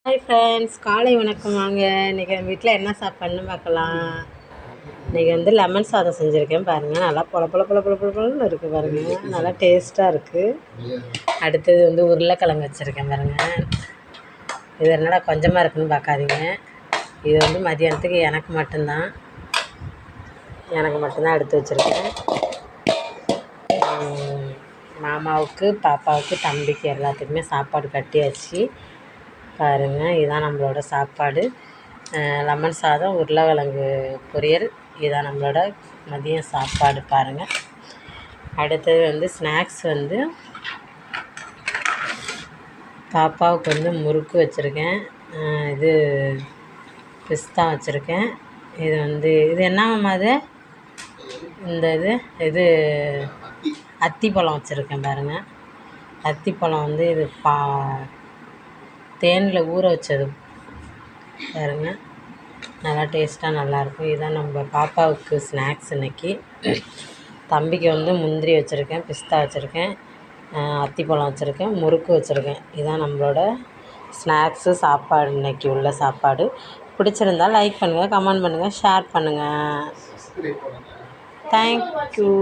Hi friends, காலை வணக்கம். வாங்க இன்றைக்கி எங்கள் வீட்டில் என்ன சாப்பாடுன்னு பார்க்கலாம். இன்றைக்கி வந்து லெமன் சாதம் செஞ்சுருக்கேன் பாருங்கள். நல்லா பொல பொல பொல பொல பொலன்னு இருக்குது பாருங்கள். நல்லா டேஸ்ட்டாக இருக்குது. அடுத்தது வந்து உருளைக்கிழங்கு வச்சுருக்கேன் பாருங்கள். இது என்னடா கொஞ்சமாக இருக்குதுன்னு பார்க்காதீங்க. இது வந்து மதியானத்துக்கு எனக்கு மட்டும்தான் எடுத்து வச்சுருக்கேன். மாமாவுக்கு, பாப்பாவுக்கு, தம்பிக்கு எல்லாத்துக்குமே சாப்பாடு கட்டியாச்சு பாருங்கள். இதுதான் நம்மளோட சாப்பாடு. லெமன் சாதம், உருளைக்கிழங்கு பொரியல். இதுதான் நம்மளோட மதியம் சாப்பாடு பாருங்கள். அடுத்தது வந்து ஸ்நாக்ஸ் வந்து பாப்பாவுக்கு வந்து முறுக்கு வச்சுருக்கேன். இது பிஸ்தா வச்சுருக்கேன். இது வந்து என்னம்மா அது இந்த இது அத்திப்பழம் வச்சுருக்கேன் பாருங்கள். அத்திப்பழம் வந்து இது தேனில் ஊற வச்சது பாருங்கள். நல்லா டேஸ்ட்டாக நல்லாயிருக்கும். இதுதான் நம்ம பாப்பாவுக்கு ஸ்நாக்ஸ் இன்றைக்கி. தம்பிக்கு வந்து முந்திரி வச்சுருக்கேன், பிஸ்தா வச்சுருக்கேன், அத்திப்பழம் வச்சுருக்கேன், முறுக்கு வச்சுருக்கேன். இதுதான் நம்மளோட ஸ்நாக்ஸு சாப்பாடு. இன்றைக்கி உள்ள சாப்பாடு பிடிச்சிருந்தால் லைக் பண்ணுங்கள், கமெண்ட் பண்ணுங்கள், ஷேர் பண்ணுங்கள். தேங்க்யூ.